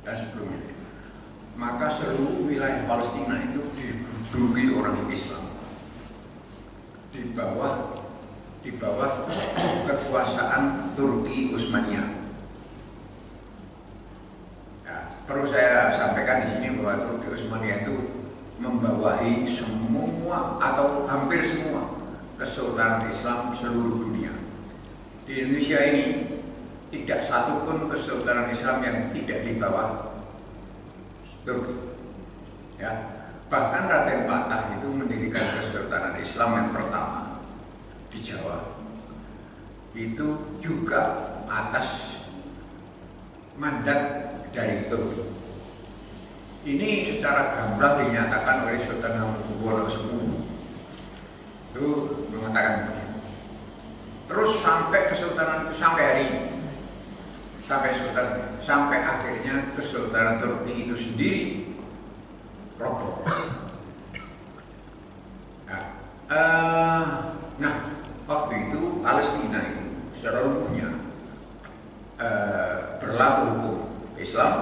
dan sebelumnya. Maka seluruh wilayah Palestina itu diduduki orang Islam di bawah kekuasaan Turki Utsmaniyah. Ya, perlu saya sampaikan di sini bahwa Turki Utsmaniyah itu membawahi semua atau hampir semua kesultanan Islam seluruh dunia. Di Indonesia ini tidak satupun kesultanan Islam yang tidak di bawah Turki. Ya, bahkan Raden Patah itu mendirikan kesultanan Islam yang pertama di Jawa. Itu juga atas mandat dari Turki. Ini secara gamblang dinyatakan oleh Sultan Hamengkubuwono X. Itu mengatakan terus sampai kesultanan sampai hari ini, sampai akhirnya kesultanan Turki itu sendiri roboh. Nah, waktu itu Palestina itu seluruhnya berlaku hukum Islam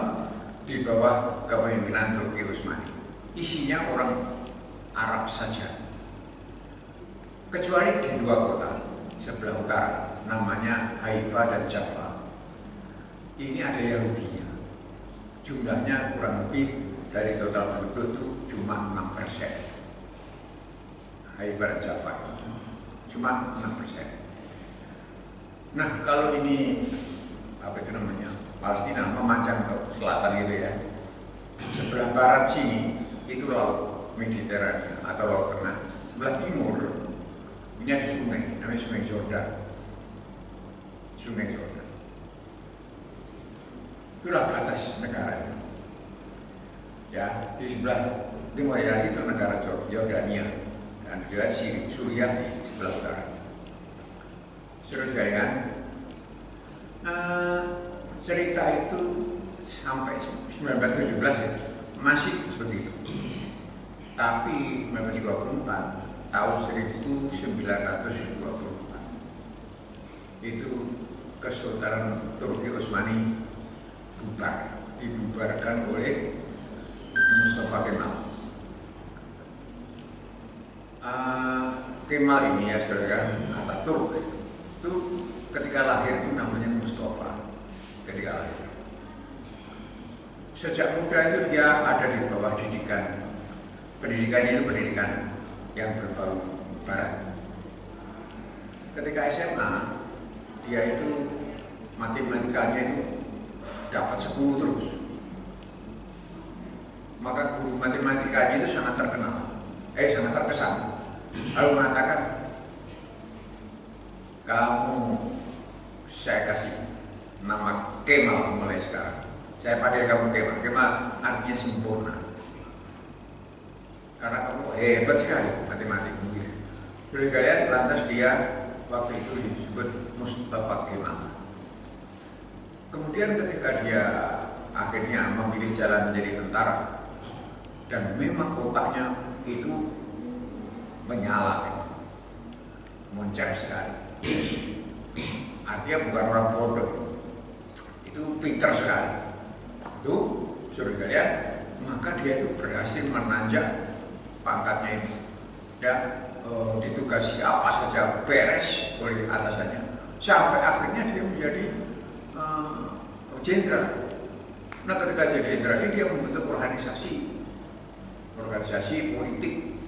di bawah kepemimpinan Turki Utsmani. Isinya orang Arab saja, kecuali di dua kota sebelah utara, namanya Haifa dan Jaffa. Ini ada Yahudinya, jumlahnya kurang lebih dari total penduduk itu cuma 6%. Haifa dan Jaffa cuma 6%. Nah, kalau ini apa itu namanya, Palestina memanjang ke selatan gitu ya, sebelah barat sini itu laut Mediterania atau laut Tengah, sebelah timur ini ada sungai, namanya Sungai Jordan. Sungai Jordan itulah batas negara itu. Ya, di sebelah timur ya itu negara Yordania dan juga Suriah di sebelah utara. Terus kan, cerita itu sampai 1917 ya masih begitu. Tapi 1924, tahun 1924 itu Kesultanan Turki Utsmani dibubarkan oleh Mustafa Kemal. Kemal ini ya saudara, Atatürk itu ketika lahir itu namanya Mustafa. Ketika lahir, sejak muda itu dia ada di bawah pendidikannya itu pendidikan yang berbau barat. Ketika SMA dia itu matematikanya itu dapat 10 terus. Maka guru matematikanya itu sangat terkesan. Lalu mengatakan, kamu saya kasih nama Kemal mulai sekarang. Saya panggil kamu Kemal. Kemal artinya sempurna. Karena kamu hebat sekali matematikmu. Bergaya lantas dia waktu itu disebut Mustafa Kemal. Kemudian ketika dia akhirnya memilih jalan menjadi tentara dan memang otaknya itu menyala, moncer sekali. Artinya bukan orang bodoh, itu pintar sekali. Itu sudah lihat, maka dia itu berhasil menanjak pangkatnya ini. Ya, ditugasi apa saja beres oleh atasannya, sampai akhirnya dia menjadi jenderal. Nah, ketika jadi jenderal ini dia membentuk organisasi politik.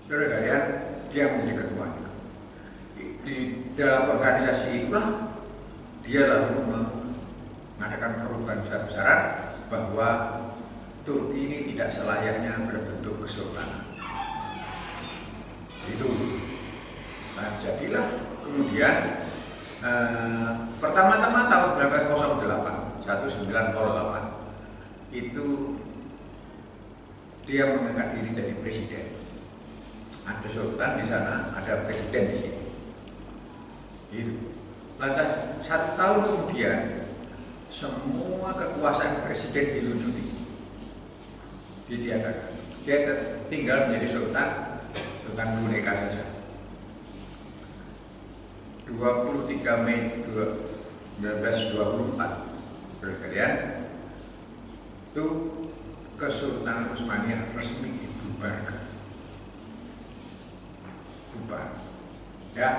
Saudara kalian, dia menjadi ketuanya. Di dalam organisasi itulah dia lalu mengadakan perubahan besar-besaran bahwa Turki ini tidak selayaknya berbentuk kesultanan. Itu. Nah, jadilah kemudian pertama-tama tahun 1908 itu dia mengangkat diri jadi presiden. Ada sultan di sana, ada presiden di sini. Itu. Lantas 1 tahun kemudian semua kekuasaan presiden dilucuti, ditiadakan. Dia tinggal menjadi sultan boneka saja. 23 Mei 1924 sekalian, itu Kesultanan Utsmaniyah resmi dibubarkan. Bubar. Ya,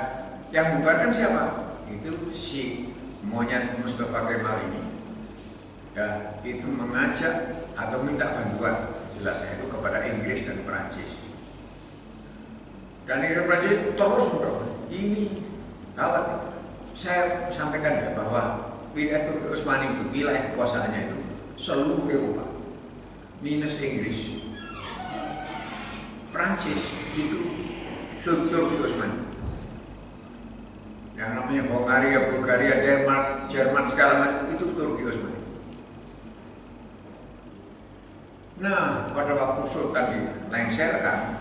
yang bubarkan siapa? Itu si monyet Mustafa Kemal ini. Ya, itu mengajak atau minta bantuan jelasnya itu kepada Inggris dan Perancis. Dan Inggris dan Perancis terus mendorong. Ini kawat. Saya sampaikan ya bahwa wilayah Turki Utsmani itu wilayah kekuasaannya itu seluruh Eropa minus Inggris, Prancis itu Turki Utsmani. Yang namanya Hongaria, Bulgaria, Denmark, Jerman segala macam itu Turki Utsmani. Nah, pada waktu Sultan dilengserkan,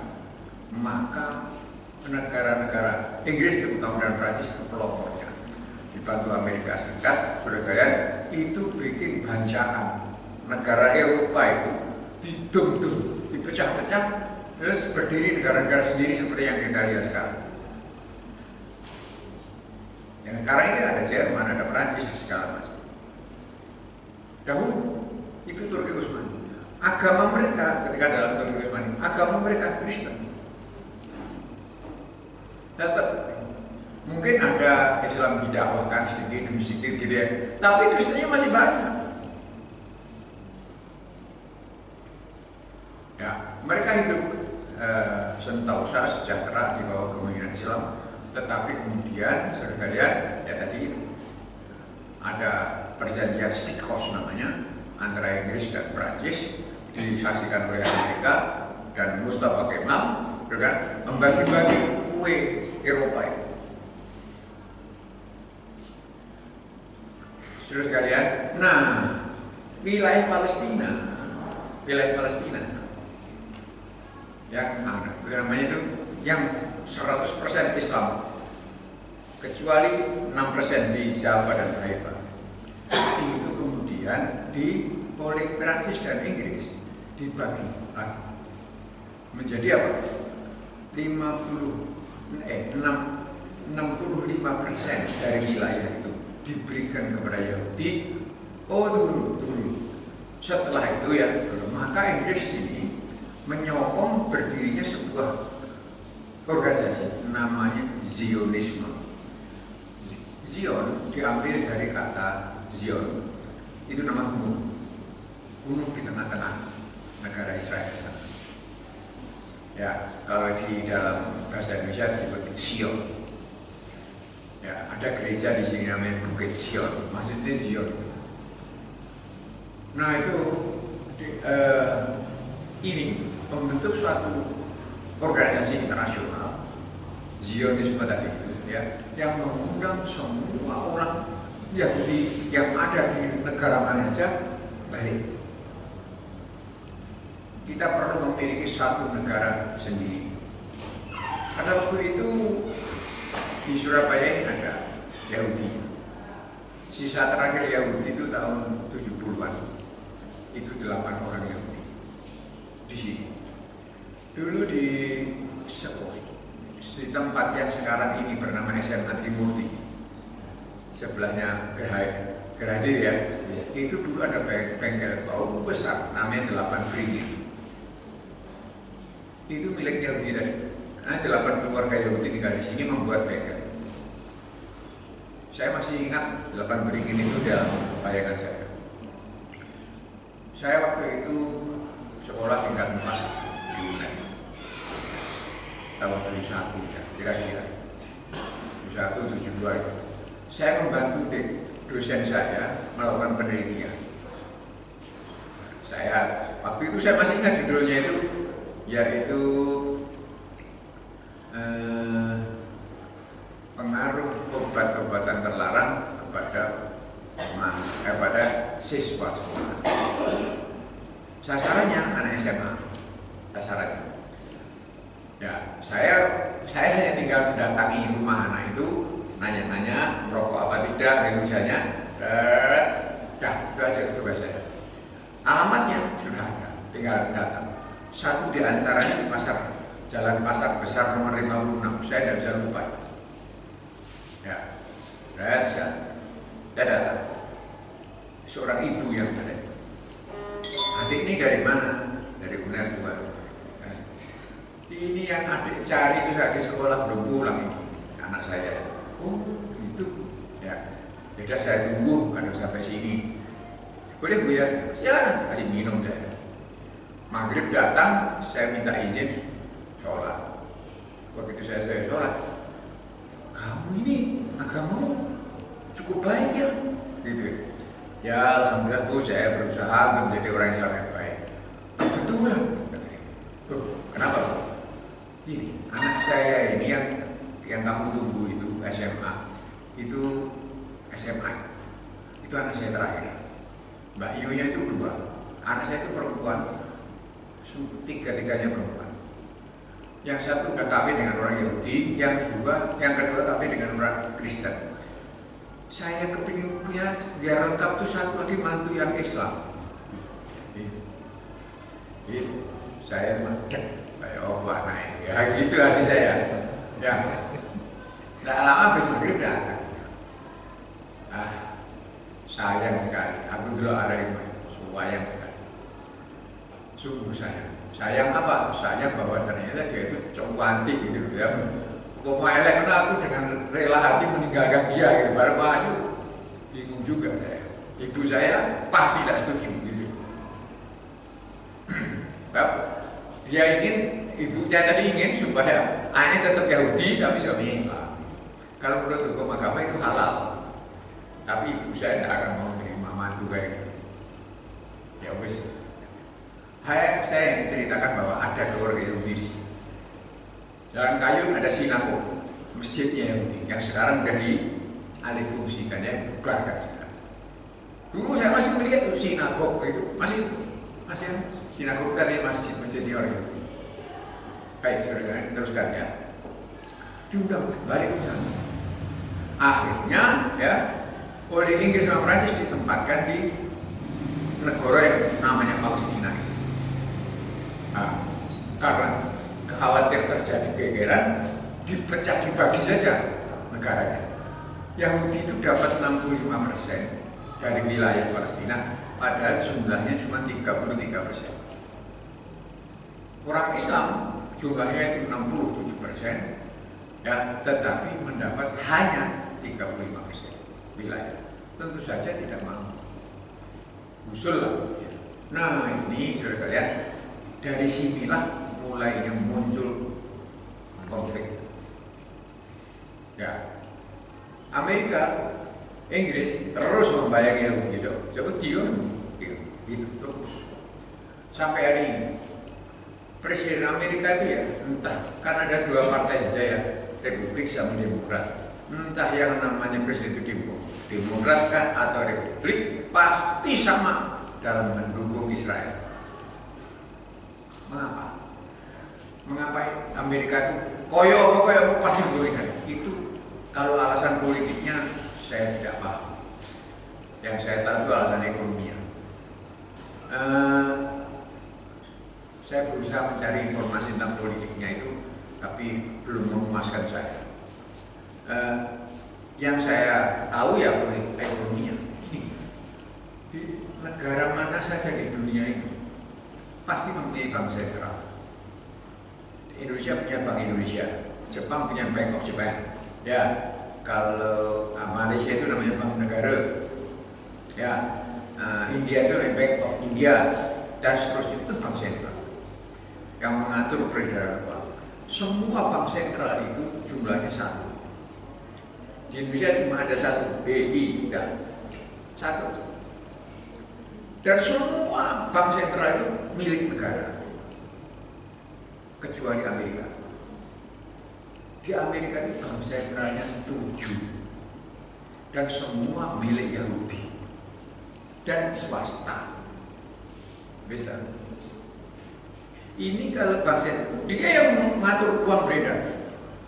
maka negara-negara Inggris terutama dan Prancis itu pelopornya dibantu Amerika Serikat, saudara itu bikin bancaan negara Eropa itu didum-dum, dipecah-pecah, terus berdiri negara-negara sendiri seperti yang kita lihat sekarang. Yang sekarang ini ada Jerman, ada Perancis, segala macam. Dahulu itu Turki Utsmani. Agama mereka ketika dalam Turki Utsmani, agama mereka Kristen. Tetap mungkin ada Islam didakwahkan sedikit demi sedikit gitu ya, tapi Kristennya masih banyak. Ya, mereka hidup sentosa sejahtera di bawah kepemimpinan Islam, tetapi kemudian sekalian ya tadi itu ada perjanjian Stichels namanya antara Inggris dan Prancis disaksikan oleh Amerika dan Mustafa Kemal dengan membagi-bagi kue Eropa itu. Saudara sekalian, nah wilayah Palestina yang namanya itu yang 100% Islam kecuali 6% di Java dan Haifa itu kemudian oleh Perancis dan Inggris dibagi lagi menjadi apa? 65% dari wilayah itu diberikan kepada Yahudi. Oh tunggu. Setelah itu ya, maka Inggris ini menyokong berdirinya sebuah organisasi namanya Zionisme. Zion diambil dari kata Zion, itu nama gunung di tengah-tengah negara Israel. Ya, kalau di dalam bahasa Indonesia disebut Sion. Ya, ada gereja di sini namanya Bukit Sion, maksudnya Zion. Nah itu ini membentuk suatu organisasi internasional Zionisme tadi itu ya, yang mengundang semua orang Yahudi yang ada di negara mana saja balik. Kita perlu memiliki satu negara sendiri. Pada waktu itu di Surabaya ini ada Yahudi. Sisa terakhir Yahudi itu tahun 70-an. Itu 8 orang Yahudi di sini. Dulu di tempat yang sekarang ini bernama SMA Trimurti, sebelahnya Gerhadi ya. Itu dulu ada bengkel bau besar namanya 8 Beringin. Itu milik Yahudi tadi. Nah, 8 keluarga Yahudi tinggal di sini membuat bengkel. Saya masih ingat 8 Beringin itu dalam bayangan saya. Saya waktu itu sekolah tingkat 4 di UNED tahun 71 ya, kira-kira 71-72 itu. Saya membantu dosen saya melakukan penelitian. Waktu itu saya masih ingat judulnya itu, yaitu pengaruh obat-obatan terlarang kepada siswa sekolah. Sasarannya anak SMA, sasarannya. Ya, saya hanya tinggal mendatangi rumah anak itu, nanya-nanya merokok apa tidak, dan misalnya, itu aja tugas saya. Alamatnya sudah ada, tinggal datang. Satu di antaranya di Jalan Pasar Besar nomor 56, saya tidak bisa lupa. Ya, saya datang. seorang ibu yang ada. Adik ini dari mana? Dari UNER Tuhan. Ini yang adik cari itu saat di sekolah belum pulang ini, anak saya. Oh itu ya. Sudah saya tunggu kalau sampai sini. Boleh Bu ya? Silakan kasih minum saya. Maghrib datang, saya minta izin sholat. Begitu saya sholat, kamu ini agamamu cukup baik ya, gitu. Ya alhamdulillah Bu, saya berusaha menjadi orang yang sangat baik. Kebetulan, kenapa Bu? Ini anak saya ini yang kamu tunggu itu SMA, itu SMA, itu anak saya terakhir. Mbak Yunya itu 2, anak saya itu perempuan, 3-tiganya perempuan. Yang satu udah kawin dengan orang Yahudi, yang kedua kawin dengan orang Kristen. Saya kepingin punya biar lengkap tuh satu lagi mantu yang Islam. Itu saya cuma kayak obat naik, ya gitu hati saya. Ya, tidak lama habis maghrib datang. Sayang sekali. Aku dulu ada yang sayang sekali. Sungguh sayang. Sayang apa? Sayang bahwa ternyata dia itu cowok antik gitu ya. Kok elek karena aku dengan rela hati meninggalkan dia gitu. Baru maju. Bingung juga saya. Ibu saya pasti tidak setuju gitu. Dia ingin, ibunya tadi ingin supaya anaknya tetap Yahudi tapi suaminya Islam. Kalau menurut hukum agama itu halal. Tapi ibu saya tidak akan mau terima mantu kayak gitu. Ya wes. Saya ceritakan bahwa ada keluarga Yahudi di sini. Jalan Kayu ada sinagog, masjidnya Yahudi yang sekarang sudah dialih fungsikan ya, bubarkan sekarang. Dulu saya masih melihat tuh sinagog itu masih sinagog tadi masjidnya orang Yahudi. Baik, saudara teruskan ya. Diundang balik ke sana. Akhirnya ya oleh Inggris sama Prancis ditempatkan di negara yang namanya Palestina. Karena khawatir terjadi gegeran, dipecah dibagi saja negaranya. Yahudi itu dapat 65% dari wilayah Palestina, padahal jumlahnya cuma 33%. Orang Islam jumlahnya itu 67%, ya, tetapi mendapat hanya 35% wilayah. Tentu saja tidak mau. Usul lah. Nah ini saudara kalian, dari sinilah mulainya muncul konflik. Ya, Amerika, Inggris terus membayangi Yahudi, itu terus sampai hari ini. Presiden Amerika itu ya entah, kan ada 2 partai saja ya, Republik sama Demokrat. Entah yang namanya presiden itu Demokrat kan atau Republik, pasti sama dalam mendukung Israel. Mengapa Amerika itu koyo pasti mendukung itu? Kalau alasan politiknya saya tidak paham. Yang saya tahu itu alasan ekonominya. Saya berusaha mencari informasi tentang politiknya itu, tapi belum memuaskan saya. Yang saya tahu ya politik ekonominya. Di negara mana saja di dunia ini pasti mempunyai bank sentral. Indonesia punya Bank Indonesia, Jepang punya Bank of Japan. Ya, kalau Malaysia itu namanya Bank Negara. Ya, India itu namanya Bank of India dan seterusnya, itu bank sentral yang mengatur peredaran uang. Semua bank sentral itu jumlahnya 1. Di Indonesia cuma ada 1, BI, dan 1. Dan semua bank sentral itu milik negara, kecuali Amerika. Di Amerika itu bank sentralnya 7, dan semua milik Yahudi dan swasta. Bisa. Ini kalau bank sentral, dia yang mengatur uang beredar,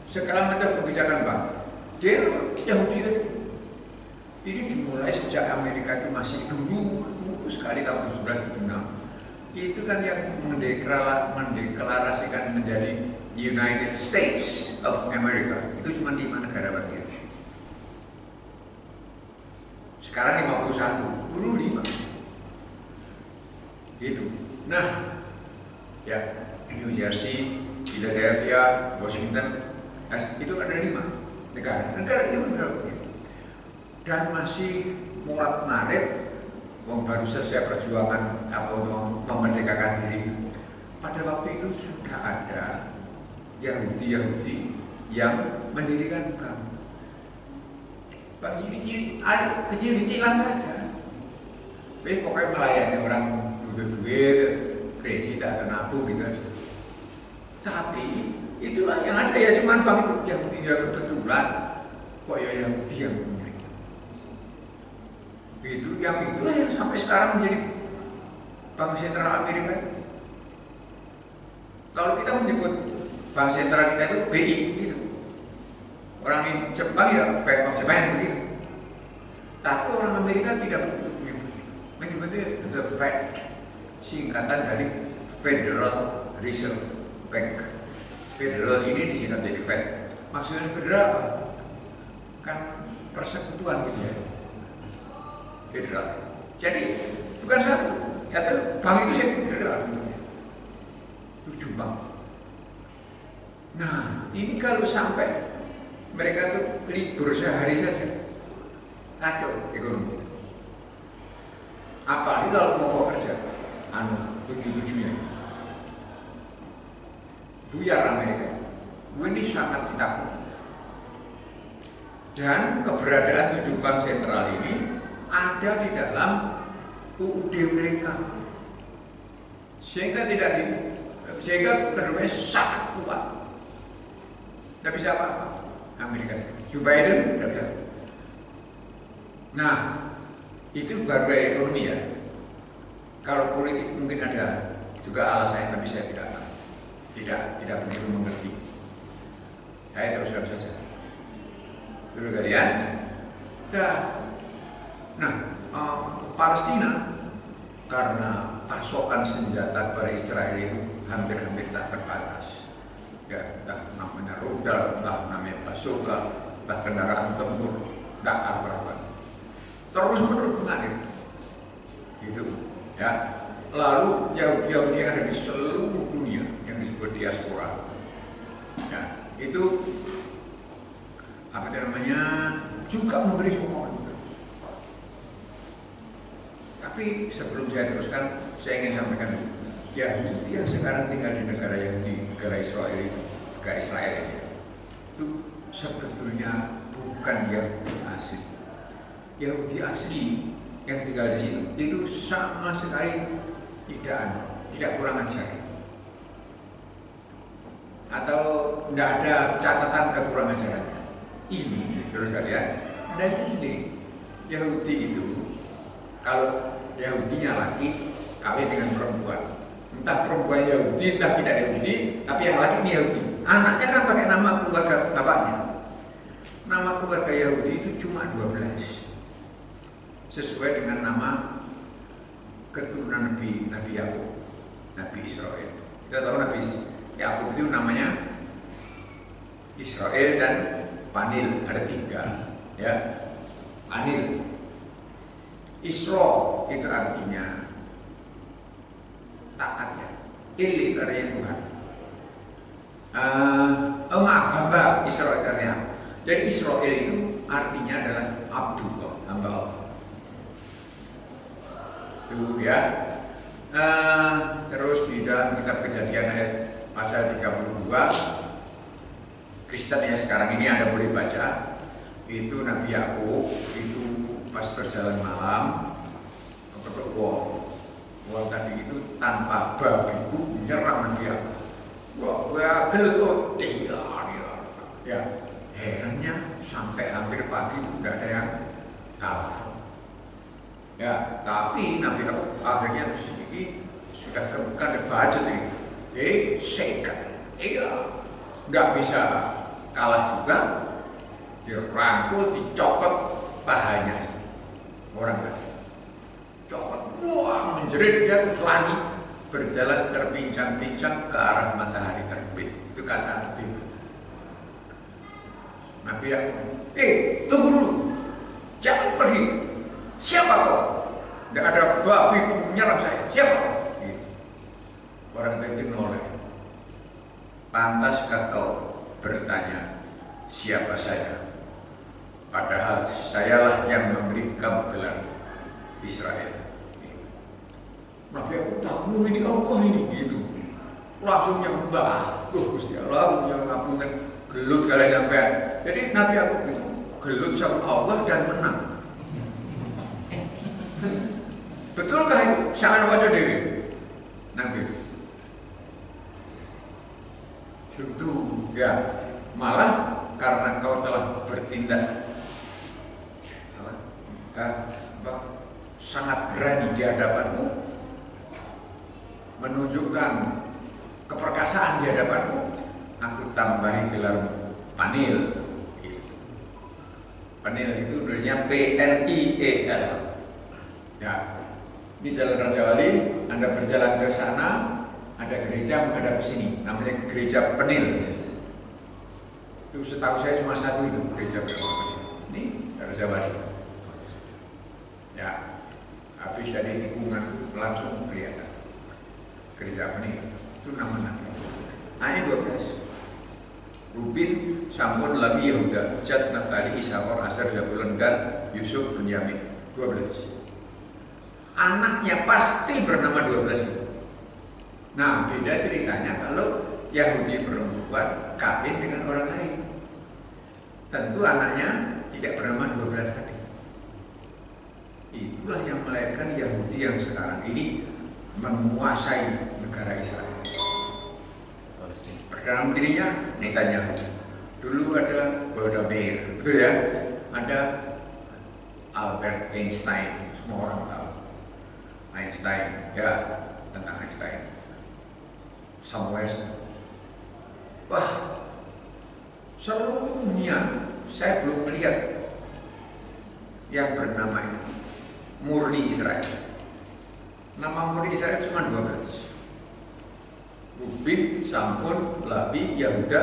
segala macam kebijakan bank. Dia Yahudi itu. Ini dimulai sejak Amerika itu masih dulu sekali tahun 1776. Itu kan yang mendeklarasikan menjadi United States of America. Itu cuma 5 negara bagian. Sekarang 51. 45. Gitu. Nah, ya New Jersey, Philadelphia, Washington, itu ada 5 negara. Dan masih mulat marit, baru selesai perjuangan atau memerdekakan diri. Pada waktu itu sudah ada Yahudi yang mendirikan bank cili-cili, ada kecil-kecilan saja. Pokoknya melayani orang butuh duit, kredit atau nabung gitu. Tapi itulah yang ada ya cuma bank itu Yahudi ya kebetulan kok ya Yahudi yang punya. Itu yang itulah yang sampai sekarang menjadi Bank Sentral Amerika. Kalau kita menyebut Bank Sentral kita itu BI gitu. Orang Jepang ya Bank of Japan begitu. Tapi orang Amerika tidak menyebutnya the Fed, singkatan dari Federal Reserve Bank. Federal ini disingkat jadi Fed. Maksudnya federal kan persekutuan gitu ya. Federal. Jadi bukan satu, ya bank itu sih federal. 7 bank. Nah, ini kalau sampai mereka tuh libur sehari saja, kacau ekonomi. Apalagi kalau mau kerja, 7-7-nya. Buyar Amerika. Ini sangat ditakut. Dan keberadaan 7 bank sentral ini ada di dalam UUD mereka. Sehingga benar-benar sangat kuat. Tidak bisa apa? Amerika. Joe Biden tidak bisa. Nah, itu baru ekonomi ya. Kalau politik mungkin ada juga alasannya, tapi saya tidak tahu. Tidak begitu mengerti. Saya teruskan saja. Dulu kalian. Nah, Palestina karena pasokan senjata pada Israel itu hampir-hampir tak terbatas. Ya, entah namanya rudal, entah namanya bazooka, entah kendaraan tempur, entah apa-apa. Terus-menerus mengalir. Gitu, ya. Lalu Yahudi yang ada di seluruh dunia yang disebut diaspora. Ya, itu apa namanya juga memberi sokongan. Tapi sebelum saya teruskan, saya ingin sampaikan Yahudi yang sekarang tinggal di negara Yahudi, negara Israel ini, itu sebetulnya bukan Yahudi asli. Yahudi asli yang tinggal di situ itu sama sekali tidak kurang ajar, atau tidak ada catatan kekurangan ajarannya. Ini terus kalian Anda lihat sendiri, Yahudi itu kalau Yahudinya laki kawin dengan perempuan, entah perempuan Yahudi entah tidak Yahudi, tapi yang laki ini Yahudi, anaknya kan pakai nama keluarga bapaknya. Nama keluarga Yahudi itu cuma 12, sesuai dengan nama keturunan Nabi Yakub, Nabi Israel. Kita tahu Nabi Yakub itu namanya Israel dan Panil, ada 3 ya. Panil, Isra itu artinya taat ya. Il itu artinya Tuhan. Hamba, Isra itu artinya. Jadi Israel itu artinya adalah Abdullah, hamba Allah. Itu ya. Terus di dalam kitab Kejadian ayat pasal 32, Kristen yang sekarang ini Anda boleh baca, itu Nabi Yakub itu pas berjalan malam kepada wong tadi itu tanpa babi itu menyerang Nabi Yakub. Wah, gelut ya. Herannya sampai hampir pagi tidak ada yang kalah. Ya, tapi Nabi Yakub akhirnya terus ini sudah temukan baca ini. Sekat. Iya, nggak bisa kalah juga. Dirangkul, dicopot pahanya orang tadi. Copot, wah menjerit dia terus lari berjalan terpincang-pincang ke arah matahari terbit. Itu kata Nabi. Nabi Yakub, tunggu dulu, jangan pergi. Siapa kau? Tidak ada babi menyerang saya. Siapa? Gitu. Orang itu noleh. Pantaskah kau bertanya siapa saya? Padahal sayalah yang memberi kamu gelar Israel. Gitu. Nabi aku tahu ini Allah ini gitu. Langsung nyembah. Gusti Allah yang ngapunten gelut kali sampean. Jadi Nabi aku itu gelut sama Allah dan menang. Betulkah itu? Sangat wajah dewi Nabi. Tentu ya, malah karena kau telah bertindak sangat berani di hadapanku, menunjukkan keperkasaan di hadapanku, aku tambahi gelarmu Panil. Panil itu tulisnya P-N-I-E-L. Ya, ini Jalan Raja Wali. Anda berjalan ke sana, ada gereja menghadap ke sini, namanya Gereja Penil. Itu setahu saya cuma satu itu gereja Penil. Ini Raja Wali. Ya, habis dari tikungan langsung kelihatan Gereja Penil. Itu nama Nabi. Ayat 12. Rubin, Samun, Lawi, Yehuda, Gad, Naftali, Isakor, Aser, Zabulon, Gad, Yusuf, Benyamin. 12. Anaknya pasti bernama 12 itu. Nah, beda ceritanya kalau Yahudi perempuan kawin dengan orang lain. Tentu anaknya tidak bernama 12 tadi. Itulah yang melahirkan Yahudi yang sekarang ini menguasai negara Israel. Perdana Menterinya Netanyahu. Dulu ada Golda Meir, betul ya? Ada Albert Einstein, semua orang tahu. Einstein, ya, tentang Einstein. Samuel. Wah, seluruhnya saya belum melihat yang bernama ini murni Israel. Nama murni Israel cuma 12. Rubin, Samun, Lawi, Yehuda,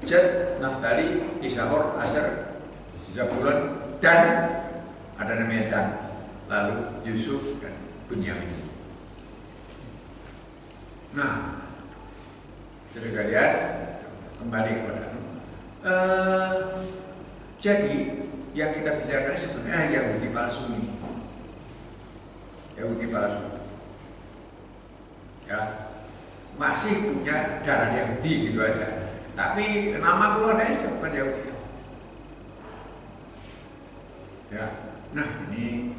Gad, Naftali, Isakor, Aser, Zabulon, dan ada namanya Dan, lalu Yusuf dan Benyamin. Nah, jadi kalian kembali kepada jadi yang kita bicarakan sebenarnya Yahudi palsu ini. Yahudi palsu. Ya, masih punya darah Yahudi gitu aja. Tapi nama keluarganya sudah bukan Yahudi. Ya, nah ini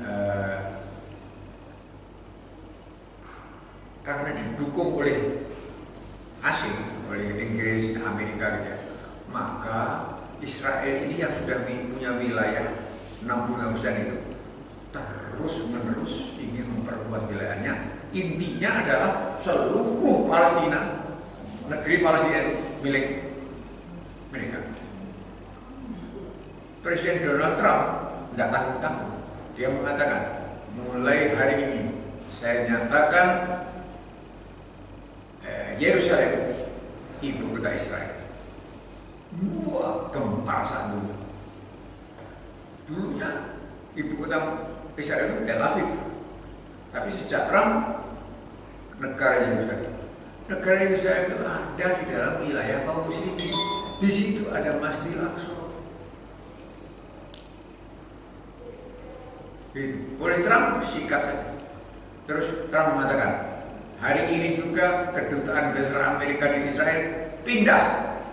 karena didukung oleh asing, oleh Inggris, Amerika gitu ya, maka Israel ini yang sudah punya wilayah 66% itu terus-menerus ingin memperkuat wilayahnya. Intinya adalah seluruh Palestina, negeri Palestina itu milik mereka. Presiden Donald Trump tidak takut-takut. Dia mengatakan, mulai hari ini saya nyatakan Yerusalem ibu kota Israel. Wah, gempar saat dulu. Dulunya ibu kota Israel itu Tel Aviv. Tapi sejak Trump, negara Yerusalem. Negara Yerusalem itu ada di dalam wilayah kaum muslimin. Di situ ada Masjidil Aqsa. Itu oleh Trump sikat saja. Terus Trump mengatakan, hari ini juga kedutaan besar Amerika di Israel pindah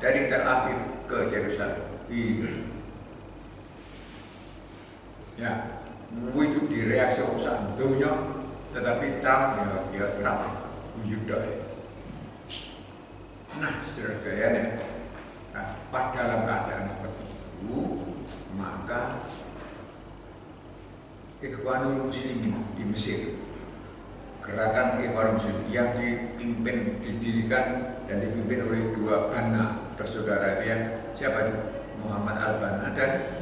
dari Tel Aviv ke Yerusalem. Ya, itu direaksi usaha dunia, tetapi Trump ya Trump Yuda. Nah, saudara sekalian ya, nah, dalam keadaan seperti itu, maka Ikhwanul Muslimin di Mesir, gerakan Ikhwanul Muslimin yang didirikan dan dipimpin oleh dua bana bersaudara itu ya, siapa itu? Muhammad Al-Banna dan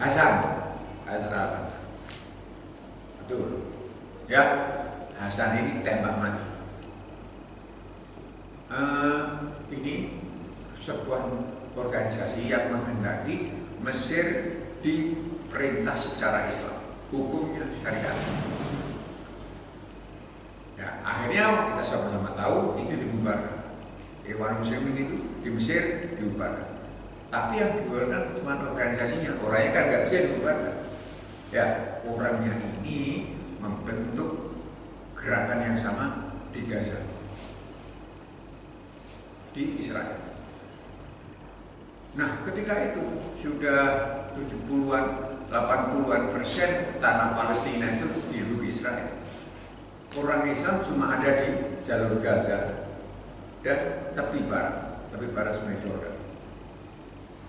Hasan Al-Banna. Betul. Ya, Hasan ini tembak mati. Ini sebuah organisasi yang menghendaki Mesir diperintah secara Islam. hukumnya syariat. Ya, akhirnya kita sama-sama tahu itu dibubarkan. Ikhwan Muslimin itu di Mesir dibubarkan. Tapi yang dibubarkan cuma organisasinya, orangnya kan nggak bisa dibubarkan. Ya, orangnya ini membentuk gerakan yang sama di Gaza, di Israel. Nah, ketika itu sudah 70-an, 80-an% tanah Palestina itu diduduki Israel. Orang Islam cuma ada di jalur Gaza dan tepi barat Sungai Jordan.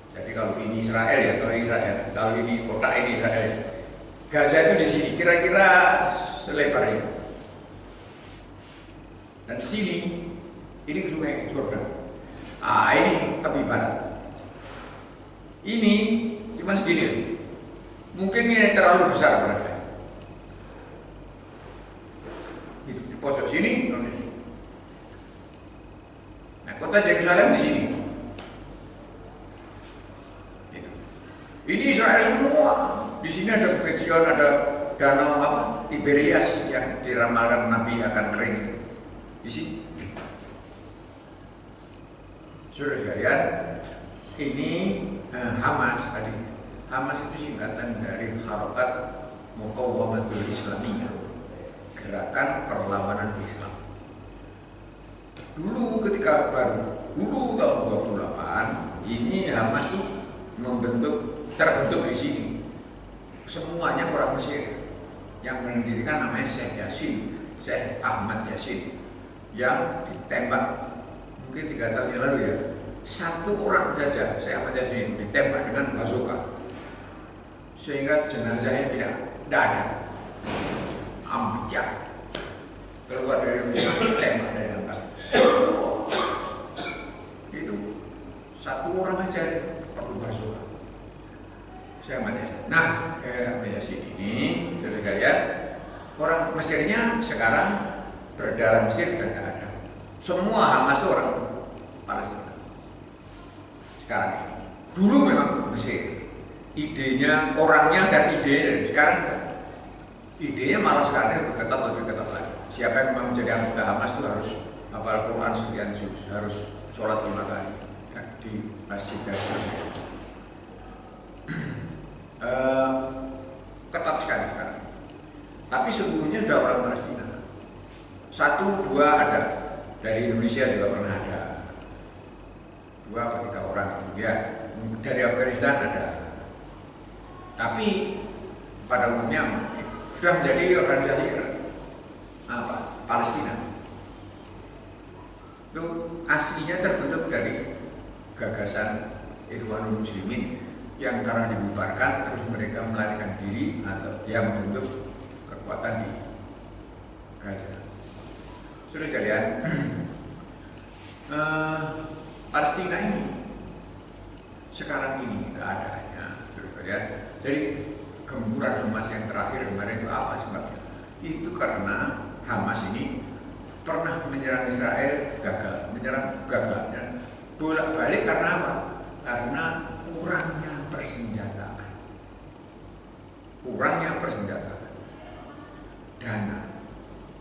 Jadi kalau ini Israel ya, kalau ini kota ini Israel. Gaza itu di sini, kira-kira selebar ini. Dan di sini, ini Sungai Jordan. Ini tepi barat. Ini cuma segini. Mungkin ini terlalu besar berarti. Itu di pojok sini, Indonesia. Nah, kota Yerusalem di sini. Itu. Ini Israel semua. Di sini ada Betion, ada danau Tiberias yang diramalkan Nabi akan kering. Di sini. Sudah sekalian, ini Hamas tadi. Hamas itu singkatan dari Harokat Muqawwamatul Islamiyah, gerakan perlawanan Islam. Dulu ketika dulu tahun 28, ini Hamas itu terbentuk di sini. Semuanya orang Mesir yang mendirikan namanya Syekh Ahmad Yassin, yang ditembak mungkin 3 tahun yang lalu ya. Satu orang saja Syekh Ahmad Yassin itu ditembak dengan bazooka sehingga jenazahnya tidak ada, ambejak keluar dari rumah, ditembak dari atas. Itu satu orang aja perlu bazooka. Syekh Ahmad Yassin. Nah, Ahmad Yassin ini dari kalian orang Mesirnya sekarang berdarah Mesir sudah tidak ada. Semua Hamas itu orang Palestina. Sekarang ini. Dulu memang Mesir, idenya, orangnya dan idenya. Sekarang idenya malah sekarang lebih ketat lagi. Siapa yang memang menjadi anggota Hamas itu harus hafal Quran sekian juz, harus sholat 5 kali ya, di masjid dan seterusnya. Ketat sekali kan. Tapi sesungguhnya sudah orang Palestina. 1, 2 ada, dari Indonesia juga pernah ada. 2 atau 3 orang itu ya, dari Afghanistan ada. Tapi pada umumnya sudah menjadi organisasi Palestina. Itu aslinya terbentuk dari gagasan Ikhwanul Muslimin yang karena dibubarkan terus mereka melarikan diri atau yang membentuk kekuatan di Gaza. Sudah kalian Palestina ini sekarang ini keadaannya, jadi gempuran Hamas yang terakhir kemarin itu apa sebabnya? Itu karena Hamas ini pernah menyerang Israel gagal, dan bolak-balik karena apa? Karena kurangnya persenjataan, dana.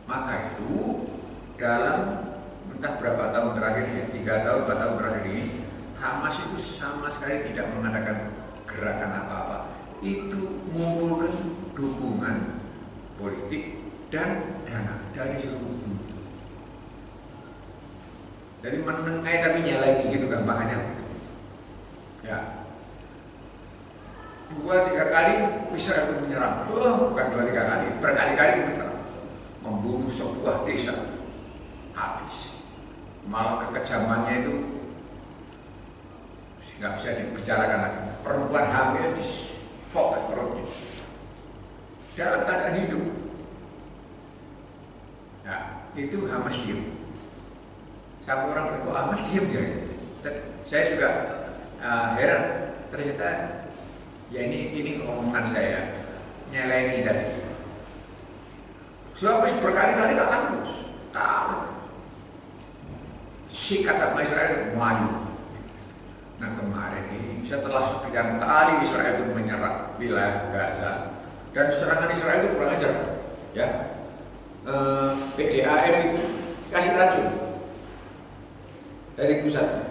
Maka itu dalam entah berapa tahun terakhir ya, 3 tahun, 4 tahun terakhir ini, Hamas itu sama sekali tidak mengadakan gerakan apa-apa. Itu mengumpulkan dukungan politik dan dana dari seluruh dunia. Jadi menengai tapi nyalain gitu gampangannya. Ya. 2-3 kali Israel itu menyerang. Bukan 2-3 kali, berkali-kali menyerang. Membunuh sebuah desa. Habis. Malah kekejamannya itu nggak bisa dibicarakan lagi. Perempuan hamil disobek perutnya dalam keadaan hidup. Nah, itu Hamas diam. Sampai orang bilang, kok Hamas diam ya? Saya juga heran. Ternyata ya ini omongan saya nyeleni tadi. Sebab berkali-kali kalah. Sikat sama Israel maju. Nah kemarin ini setelah sekian kali Israel itu menyerang wilayah Gaza, Dan serangan Israel itu kurang ajar, ya. PDAM itu dikasih racun dari pusatnya,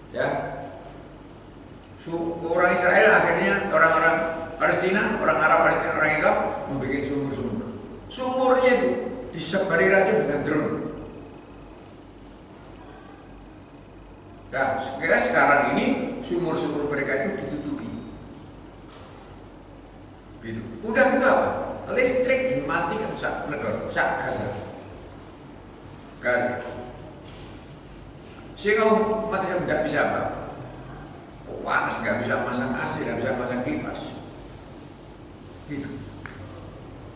ya. Orang Israel akhirnya orang-orang Palestina, orang Arab Palestina, orang Islam membuat sumur-sumur. Sumurnya itu disebari racun dengan drone. Nah, sekarang ini sumur-sumur mereka itu ditutupi. Gitu. Udah gitu apa? Listrik dimatikan sak negara, sak Gaza. Kan? Sehingga umat Islam tidak bisa apa? Panas, nggak bisa masang AC, nggak bisa masang kipas. Gitu.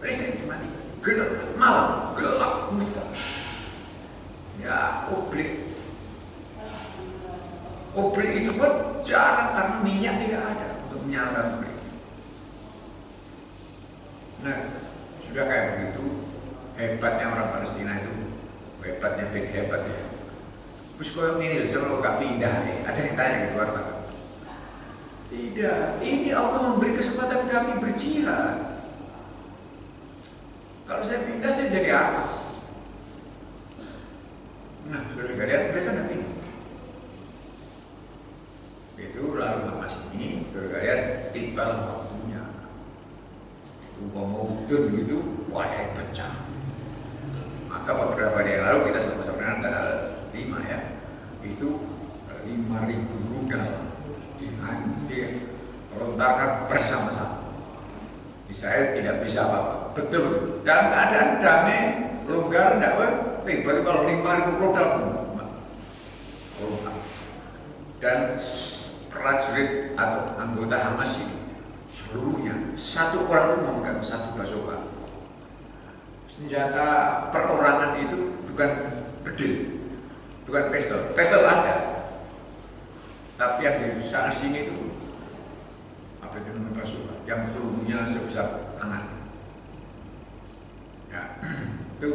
Listrik dimatikan. Gelap malam, gelap gulita. Ya, obrik itu pun jarang karena minyak tidak ada untuk menyalakan obrik. Nah, sudah kayak begitu hebatnya orang Palestina itu, hebatnya hebat ya. Terus kalau ini saya kalau nggak pindah nih, ada yang tanya di luar Pak. Tidak, ini Allah memberi kesempatan kami berjihad. Kalau saya pindah saya jadi apa? Nah, sudah lihat mereka tidak pindah. Itu lalu Hamas ini bergaya timbal waktunya. Umpama udun gitu, wahai pecah. Maka beberapa hari yang lalu kita sama-sama dengan tanggal 5 ya, itu 5.000 rudal dilontarkan bersama-sama. Israel tidak bisa apa-apa. Betul. Dalam keadaan damai, longgar, tidak tiba-tiba kalau 5.000 rudal dan prajurit atau anggota Hamas ini seluruhnya satu orang pun memegang satu bazooka. Senjata perorangan itu bukan bedil, bukan pistol. Pistol ada, tapi yang di sana sini itu apa itu namanya bazooka, yang pelurunya sebesar tangan. Ya, itu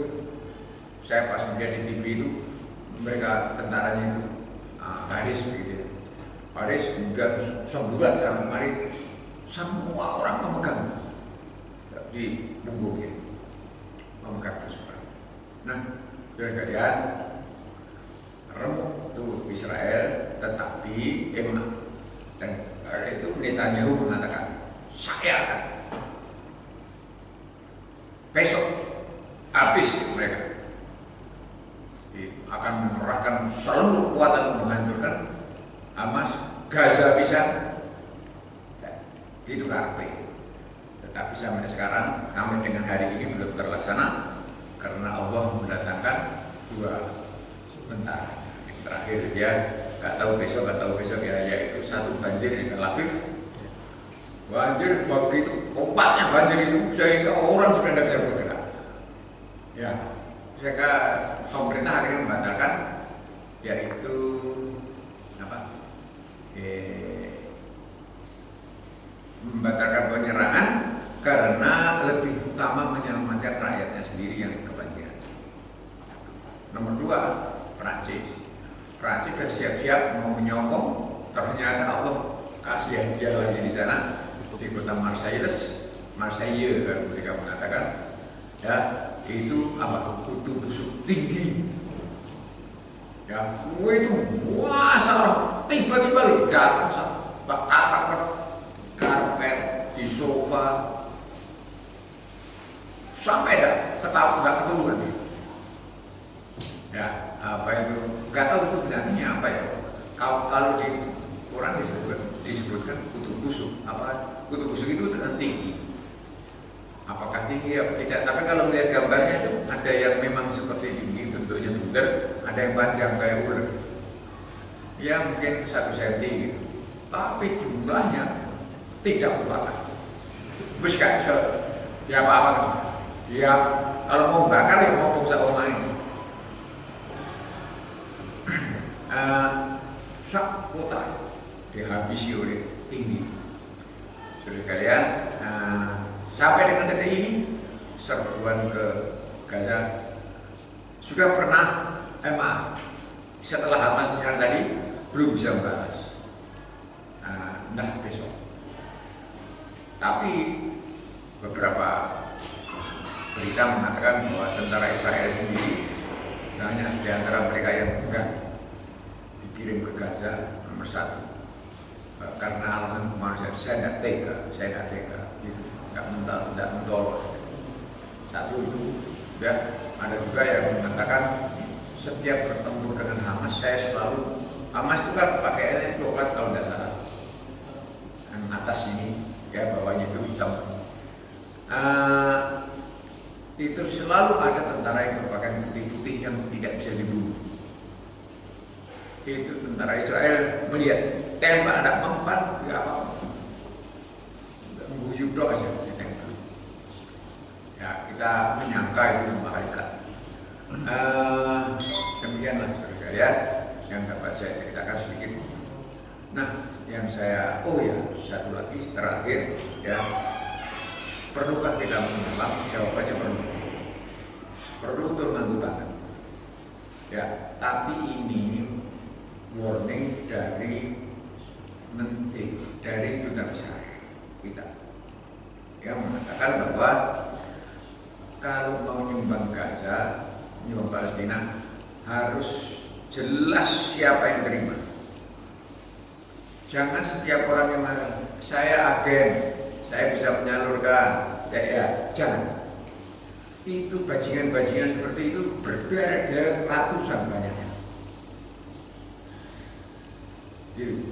saya pas melihat di TV itu mereka tentaranya itu baris begitu. Baris kemudian semburat dalam kemarin semua orang memegang di punggungnya, memegang bazooka. Nah, kalian remuk tuh Israel, tetapi emang dan itu Netanyahu mengatakan saya akan besok habis mereka akan mengerahkan seluruh kekuatan menghancurkan Hamas, Gaza bisa, itu karpe. Tetapi sampai sekarang, sampai dengan hari ini belum terlaksana karena Allah mendatangkan dua tentara. Yang terakhir dia nggak tahu besok ya, yaitu satu banjir di Tel Aviv. Banjir begitu kompaknya banjir itu sehingga orang sudah tidak bisa bergerak. Ya, sehingga pemerintah akhirnya membatalkan yaitu apa? Membatalkan penyerangan karena lebih utama menyelamatkan rakyatnya sendiri yang kebanjiran. Nomor 2, Prancis sudah siap-siap mau menyokong, ternyata Allah kasih hadiah lagi di sana di kota Marseille kan mereka mengatakan ya itu apa kutu busuk tinggi ya itu masalah tiba-tiba lo datang karpet di sofa sampai nggak ketemu lagi ya apa itu nggak tahu itu benarnya apa ya kalau di Quran disebutkan kutu busuk itu tinggi. Apakah tinggi atau tidak? Tapi kalau melihat gambarnya itu ada yang memang seperti tinggi bentuknya bunder, ada yang panjang kayak ular. Ya mungkin 1 cm gitu. Tapi jumlahnya tidak mufakat. Bus kayak ya apa-apa kan? Ya kalau mau bakar ya mau bisa main. Sak kota dihabisi oleh tinggi. Sudah kalian sampai dengan detik ini serbuan ke Gaza sudah pernah maaf setelah Hamas menyerang tadi belum bisa membalas. Entah besok Tapi beberapa berita mengatakan bahwa tentara Israel sendiri hanya di antara mereka yang enggak dikirim ke Gaza nomor satu karena alasan kemanusiaan. Saya tidak tega, gitu. Nggak mentolong. Satu itu, ya ada juga yang mengatakan setiap bertemu dengan Hamas saya selalu, Hamas itu kan pakaiannya coklat kalau tidak salah, yang atas ini ya bawahnya itu hitam. Itu selalu ada tentara yang berpakaian putih-putih yang tidak bisa dibunuh. Itu tentara Israel melihat tembak ada mempan, tidak apa-apa, mengguyur doang saja ditembak. Ya kita menyangka itu malaikat. Demikianlah saudara yang dapat saya ceritakan sedikit. Nah, yang saya satu lagi terakhir ya, perlukah kita menolak? Jawabannya perlu untuk menentukan. Ya, tapi ini warning dari duta besar kita yang mengatakan bahwa kalau mau nyumbang Gaza, nyumbang Palestina, harus jelas siapa yang terima. Jangan setiap orang yang saya agen, saya bisa menyalurkan, jangan. Itu bajingan-bajingan seperti itu berderet-deret ratusan banyaknya. Jadi,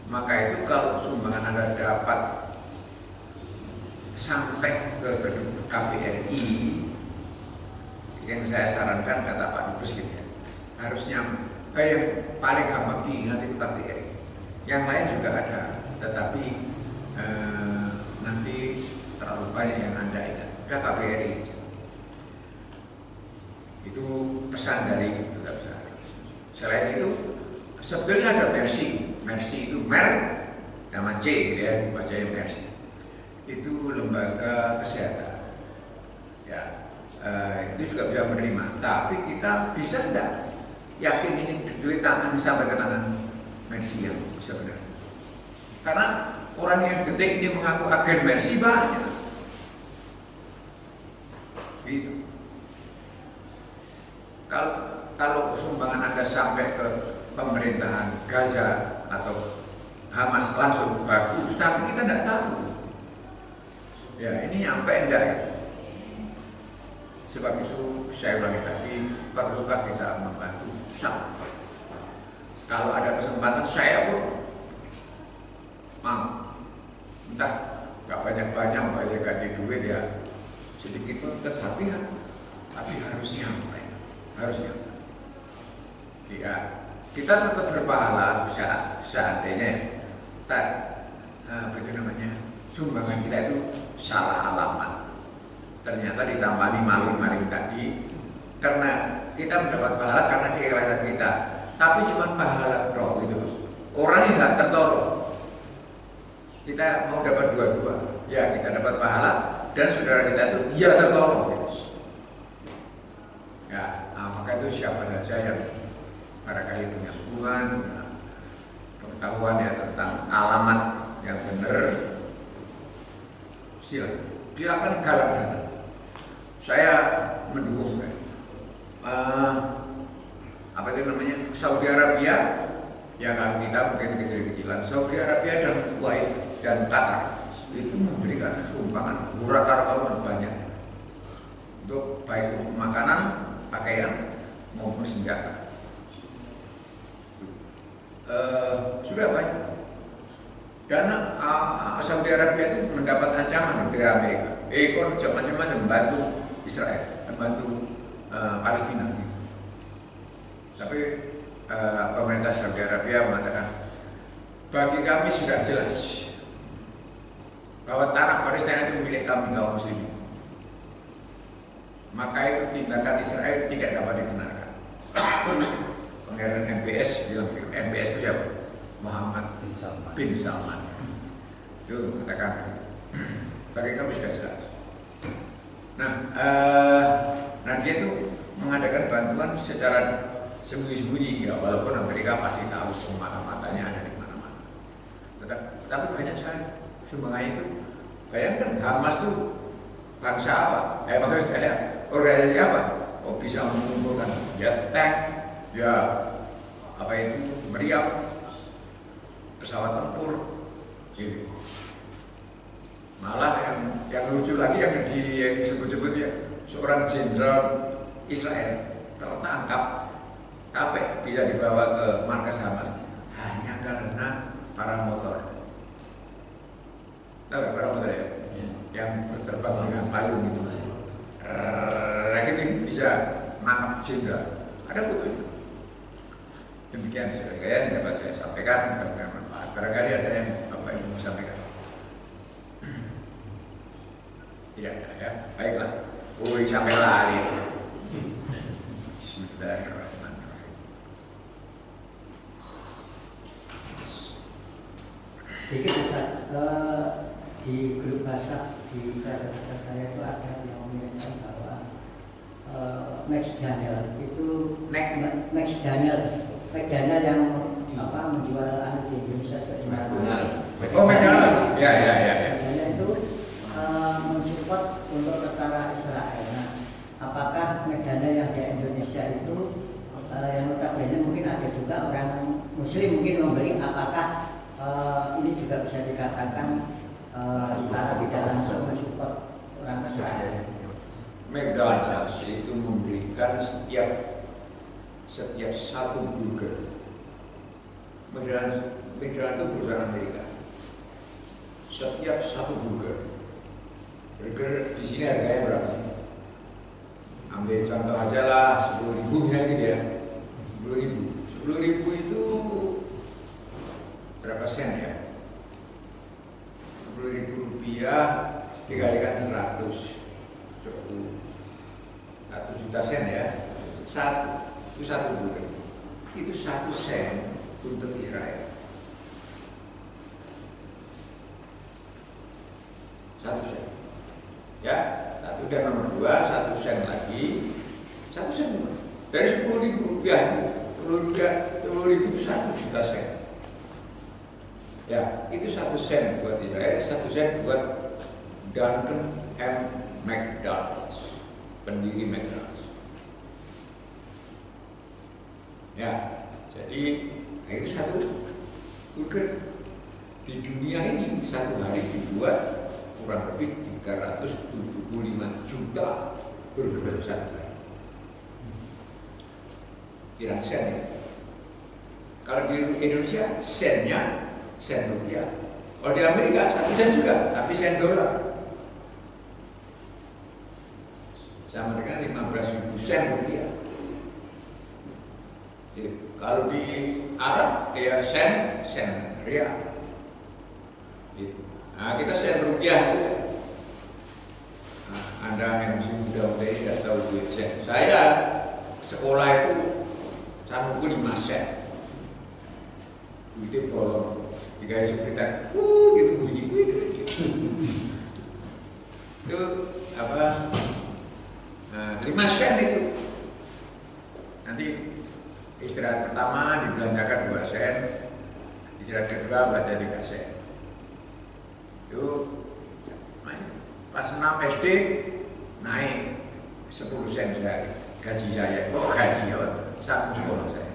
maka itu kalau sumbangan Anda dapat sampai ke gedung KBRI, yang saya sarankan kata Pak Dubes gitu ya, harusnya yang paling gampang diingat itu KBRI. Yang lain juga ada, tetapi nanti terlalu banyak yang Anda ingat. Udah KBRI. Itu pesan dari duta besar. Selain itu, sebetulnya ada Mercy. Mercy itu nama C gitu ya, bacanya Mercy. Itu lembaga kesehatan. Ya, itu juga bisa menerima. Tapi kita bisa enggak yakin ini duit tangan sampai ke tangan Mercy yang sebenarnya? Karena orang yang detik ini mengaku agen Mercy banyak. Gitu. Kalau sumbangan Anda sampai ke pemerintahan Gaza atau Hamas langsung bagus, tapi kita tidak tahu. Ya, ini nyampe enggak ya? Sebab itu saya ulangi tadi, perlukah kita membantu sama? Kalau ada kesempatan saya pun mau, entah nggak banyak-banyak, banyak ganti duit ya sedikit pun tapi harus nyampe. Ya, kita tetap berpahala seandainya sumbangan kita itu salah alamat. Ternyata ditambah maling-maling tadi, karena kita mendapat pahala karena keikhlasan kita. Tapi cuma pahala doang gitu. Orang yang nggak tertolong. Kita mau dapat dua-dua. Ya, kita dapat pahala dan saudara kita itu ya tertolong gitu. Ya, maka itu siapa saja yang barangkali punya hubungan, pengetahuan ya tentang alamat yang benar, silakan galak dana. Saya mendukung Saudi Arabia, ya kalau kita mungkin kecil-kecilan, Saudi Arabia dan Kuwait dan Qatar itu memberikan sumbangan murah-murah banyak untuk baik untuk makanan, pakaian maupun senjata. Sudah banyak. Dan Saudi Arabia itu mendapat ancaman dari Amerika. Macam-macam membantu Israel, membantu Palestina gitu. Tapi pemerintah Saudi Arabia mengatakan, bagi kami sudah jelas bahwa tanah Palestina itu milik kami kaum muslimin. Maka itu tindakan Israel tidak dapat dibenarkan. Pangeran MBS bilang, MBS itu siapa? Muhammad bin Salman. Itu mengatakan, bagi kami sudah jelas. Nah dia itu mengadakan bantuan secara sembunyi-sembunyi, ya walaupun Amerika pasti tahu mata-matanya ada di mana-mana. Tapi banyak sekali sumbangan itu Bayangkan Hamas itu bangsa apa? Maksud saya organisasi apa? Oh bisa mengumpulkan ya tank, ya apa itu meriam, pesawat tempur, gitu. Malah yang lucu lagi yang disebut-sebut ya seorang jenderal Israel tertangkap capek bisa dibawa ke markas Hamas hanya karena paramotor. Tahu ya paramotor ya? Yang terbang dengan payung itu. Gitu bisa menangkap jenderal. Ada fotonya. Demikian sebagian dapat saya sampaikan dengan manfaat. Barangkali ada yang Bapak Ibu mau sampaikan. Tidak ada ya. Baiklah. Sampai lari. Bismillahirrahmanirrahim. Sedikit Ustaz, di grup WhatsApp di bahasa saya itu ada yang mengingatkan bahwa Max Daniel itu Max Daniel yang menjual di Indonesia itu Oh McDonald, ya. Daniel itu mensupport untuk tentara Israel. Nah, apakah McDaniel yang di Indonesia itu yang notabene mungkin ada juga orang Muslim mungkin membeli, apakah ini juga bisa dikatakan secara tidak langsung mensupport orang Israel? McDonald's itu memberikan setiap satu burger. McDonald's itu perusahaan Amerika. Setiap satu burger di sini harganya berapa? Ambil contoh aja lah 10.000 misalnya gitu ya. 10.000 itu berapa sen ya? 10.000 rupiah dikalikan 100 juta sen ya. Itu satu burger. Itu 1 sen untuk Israel. 1 sen. Ya, satu dan nomor 2, 1 sen lagi. 1 sen dari 10.000 rupiah. 10.000 itu 1 juta sen. Ya, itu 1 sen buat Israel, 1 sen buat Duncan M. McDonald's, pendiri McDonald's. Ya, jadi itu satu burger di dunia ini satu hari dibuat kurang lebih 375 juta burger satu hari. Kira sen ya. Kalau di Indonesia sennya sen rupiah. Kalau di Amerika 1 sen juga, tapi sen dolar. Sama dengan 15.000 sen rupiah. Kalau di Arab ya sen rial. Nah, kita sen rupiah. Nah, Anda yang masih muda-muda ini tidak tahu duit sen. Saya sekolah itu saya mengukur 5 sen. Duitnya bolong. Jika seperti gitu bunyi gitu. Itu apa? 5 sen itu. Nanti istirahat pertama dibelanjakan 2 sen, istirahat kedua baca 3 sen. Itu pas 6 SD naik 10 sen sehari gaji saya. Oh gaji ya, satu sekolah saya.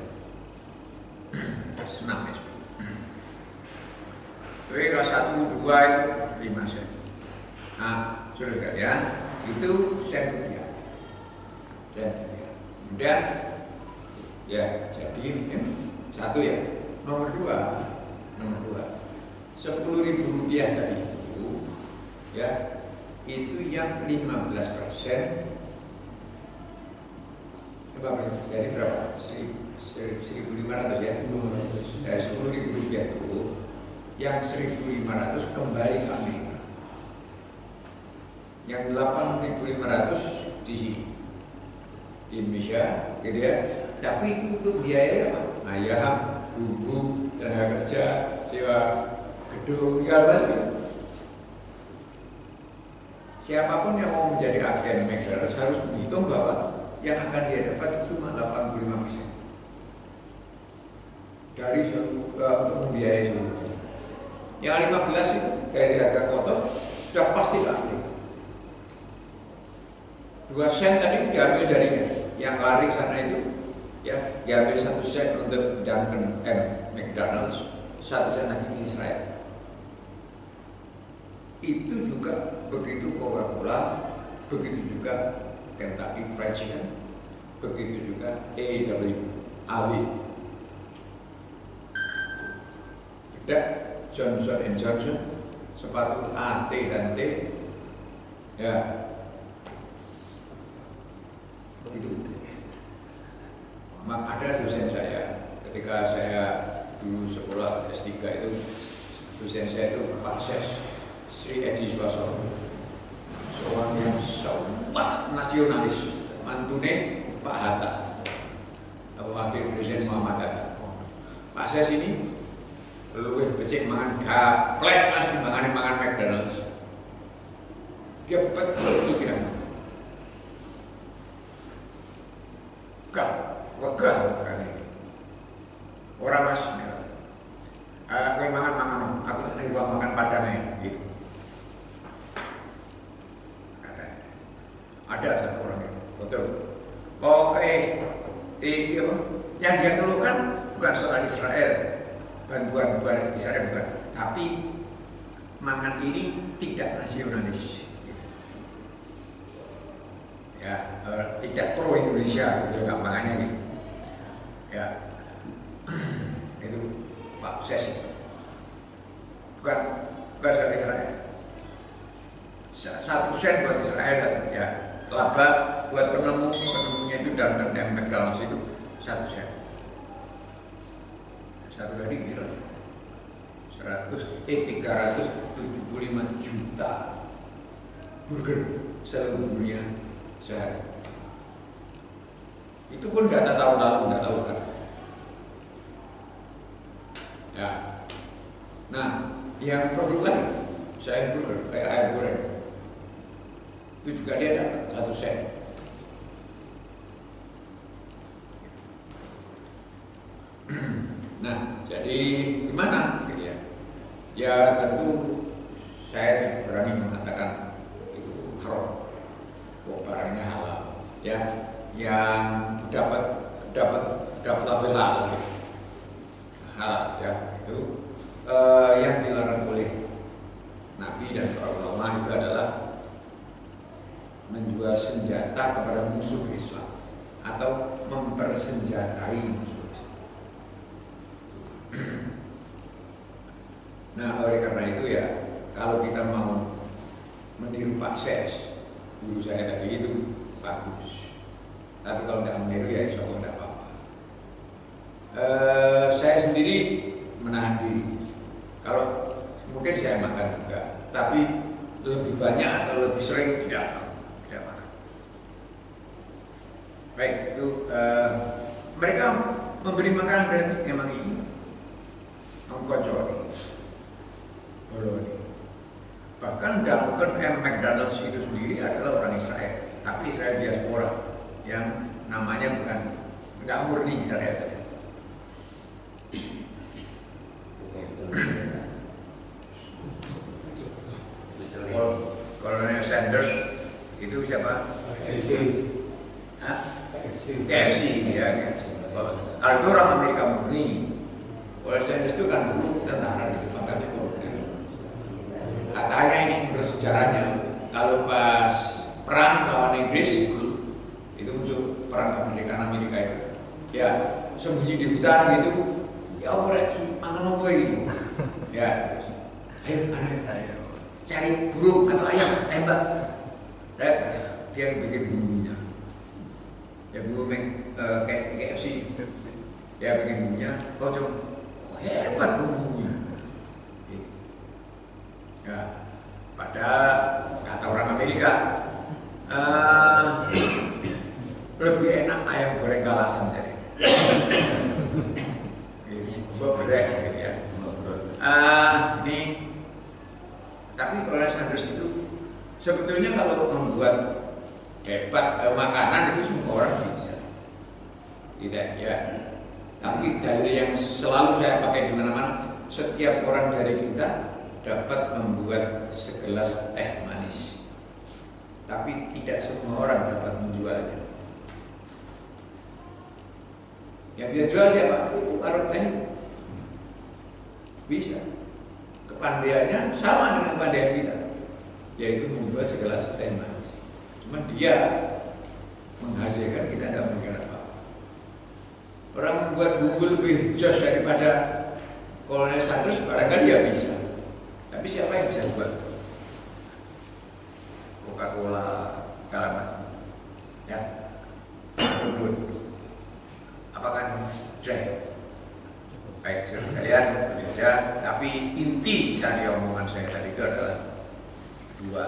Pas 6 SD. Jadi kelas 1, 2 itu 5 sen. Nah, saudara sekalian, itu sen rupiah. Kemudian ya jadi satu ya. Nomor 2 10.000 rupiah tadi itu ya, itu yang 15%. Jadi berapa? 1.500 ya. Dari 10.000 rupiah itu yang 1.500 kembali ke Amerika. Yang 8.500 di sini di Indonesia, gitu ya. Tapi itu untuk biaya apa? Ayam, bumbu, tenaga kerja, sewa gedung, segala. Siapapun yang mau menjadi agen McDonald's harus menghitung bahwa yang akan dia dapat cuma 85% dari untuk membiayai seluruhnya. Yang 15 itu dari harga kotor sudah pasti ke Amerika. 2 sen tadi diambil darinya, yang lari sana itu ya diambil 1 sen untuk Dunkin' McDonald's, 1 sen lagi di Israel. Itu juga begitu Coca-Cola, begitu juga Kentucky Fried Chicken, begitu juga AW. Beda Johnson & Johnson, sepatu A, T dan T, ya itu. Ada dosen saya ketika saya dulu sekolah S3 itu, dosen saya itu Pak Ses Sri Edi Suwasono, seorang yang sangat nasionalis, mantune Pak Hatta, wakil Presiden Muhammad Hatta. Pak Ses ini luwih becik mangan gaplek mas dimangan McDonald's. Dia betul tidak wegah kali. Orang mas, aku mangan, aku tak nih makan padangnya, gitu. Katanya, ada satu orang itu, betul. Oke, yang dia keluhkan bukan soal Israel, bantuan Israel bukan, tapi mangan ini tidak nasionalis. Ya, tidak pro Indonesia, juga makanya gitu. Ya, itu Pak Ses, bukan soal Israel. 1 sen buat Israel, ya laba buat penemunya itu Dunkin' McDonald's itu 1 sen. Satu hari kira 375 juta burger seluruh dunia sehari. Itu pun data tahun lalu, nggak tahu kan? Ya. Nah, yang produk lain, saya burger kayak ayam goreng, itu juga dia dapat 1 sen. Nah, jadi gimana? Gitu ya. Ya tentu saya tidak berani mengatakan itu haram. Barangnya halal, ya, yang dapat label halal, halal, ya itu yang dilarang oleh Nabi dan para ulama itu adalah menjual senjata kepada musuh Islam atau mempersenjatai musuh Islam. Nah, oleh karena itu ya, kalau kita mau meniru Pak Ses, guru saya tadi itu bagus. Tapi kalau tidak meniru ya insya Allah tidak apa-apa. Saya sendiri menahan diri. Kalau mungkin saya makan juga, tapi lebih banyak atau lebih sering tidak makan. Baik, itu mereka memberi makanan gratis memang ini mengkocori. Bahkan Dunkin' McDonald's itu sendiri adalah orang Israel, tapi Israel diaspora yang namanya bukan nggak murni Israel. Kolonel Sanders itu siapa? KFC ya. Kalau itu orang Amerika murni. Kolonel Sanders itu kan dulu tentara di pangkatnya kolonel. Katanya ini menurut sejarahnya, kalau pas perang lawan Inggris itu untuk perang kemerdekaan Amerika itu, ya sembunyi di hutan gitu, ya orang mangan apa ini, ya ayo cari burung atau ayam tembak, dia bikin bumbunya, ya bumbu kayak KFC, dia bikin bumbunya, kau coba, hebat bumbunya. Ya, pada kata orang Amerika lebih enak ayam goreng kalasan jadi beberek gitu ya. Nih, tapi Kolonel Sanders itu sebetulnya kalau membuat hebat makanan itu semua orang bisa, tidak ya. Tapi dalil yang selalu saya pakai di mana-mana, setiap orang dari kita dapat membuat segelas teh manis, tapi tidak semua orang dapat menjualnya. Yang bisa jual siapa? Itu warung teh. Bisa. Kepandaiannya sama dengan kepandaian kita, yaitu membuat segelas teh manis. Cuma dia menghasilkan, kita tidak mengira apa. Orang membuat bumbu lebih jos daripada Kolonel Sanders, barangkali dia bisa. Tapi siapa yang bisa buat? Coca-Cola, segala macam. Ya, apakah Dre? Baik, sekalian tentu saja. Tapi inti dari omongan saya tadi itu adalah dua.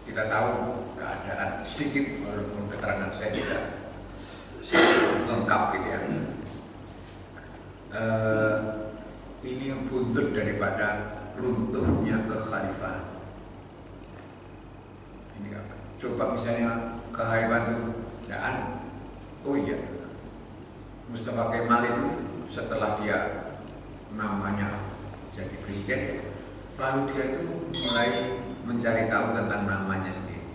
Kita tahu keadaan sedikit, walaupun keterangan saya tidak lengkap gitu ya. Ini buntut daripada runtuhnya kekhalifahan. Ini apa? Coba misalnya kekhalifahan itu dan oh iya, Mustafa Kemal itu setelah dia namanya jadi presiden, lalu dia itu mulai mencari tahu tentang namanya sendiri.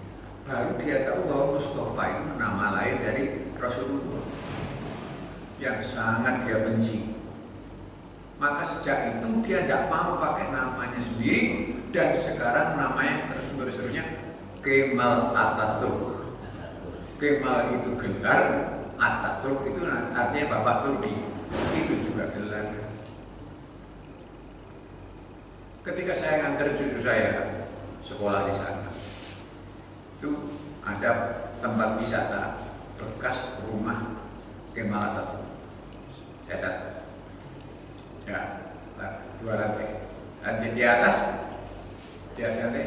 Baru dia tahu bahwa Mustafa itu nama lain dari Rasulullah yang sangat dia benci. Maka sejak itu dia tidak mau pakai namanya sendiri, dan sekarang namanya terus-terusnya Kemal Atatürk. Kemal itu gelar, Atatürk itu artinya Bapak Turki, itu juga gelar. Ketika saya nganter cucu saya sekolah di sana, itu ada tempat wisata bekas rumah Kemal Atatürk. Saya datang. Ya, 2 lantai. Dan di atas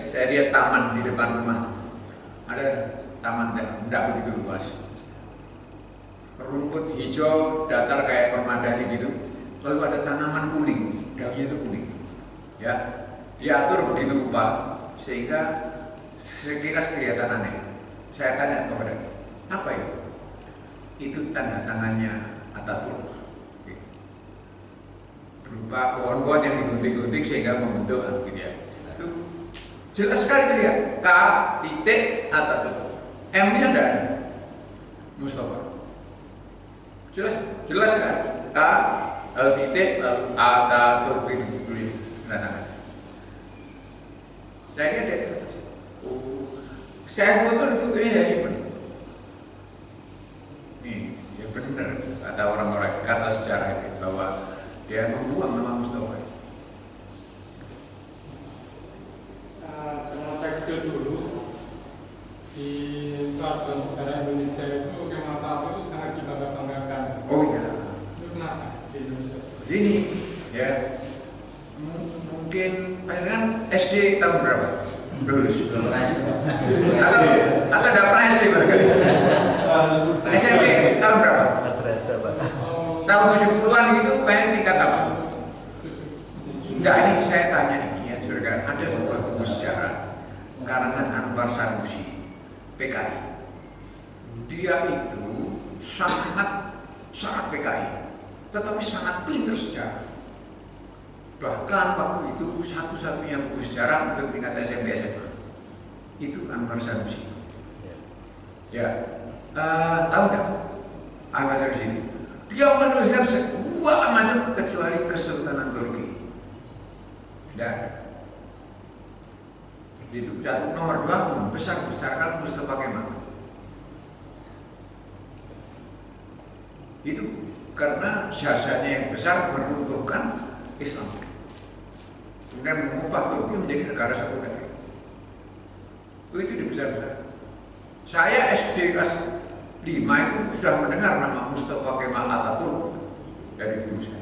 saya lihat taman di depan rumah. Ada taman tidak begitu luas. Rumput hijau datar kayak permadani gitu. Lalu ada tanaman kuning, daunnya itu kuning. Ya, diatur begitu rupa sehingga sekilas kelihatan aneh. Saya tanya kepada, apa itu? Itu tanda tangannya Atatürk. Berupa pohon-pohon yang digunting-gunting sehingga membentuk gitu ya. Itu jelas sekali terlihat K titik Atatürk. M-nya tidak ada. Mustafa. Jelas kan? K lalu titik lalu Atatürk itu tulis tangan. Saya ada. Saya fotonya ya simpan. Nih, ya benar kata orang-orang kata sejarah itu bahwa dia membuang nama Mustafa. Zaman saya kecil dulu di pelabuhan sejarah Indonesia itu Kemal Atatürk itu sangat dibangga-banggakan. Oh iya. Itu kenapa di Indonesia? Ini ya mungkin kan SD tahun berapa? Lulus. Atau tidak pernah SD barangkali. SMP tahun berapa? Tahun 70-an gitu pengen tingkat apa? Enggak, ini saya tanya ini ya, saudara. Ada sebuah buku sejarah karangan Anwar Sanusi, PKI. Dia itu sangat PKI, tetapi sangat pintar sejarah. Bahkan waktu itu satu-satunya buku sejarah untuk tingkat SMP SMA itu Anwar Sanusi. Ya, tahu nggak Anwar Sanusi itu? Dia menuliskan segala macam kecuali Kesultanan Turki. Tidak ada. Itu satu. Nomor 2 membesar-besarkan Mustafa Kemal. Itu karena jasanya yang besar meruntuhkan Islam. Kemudian mengubah Turki menjadi negara sekuler. Itu dibesar-besar. Saya SD kelas 5 itu sudah mendengar nama Mustafa Kemal Atatürk dari guru saya.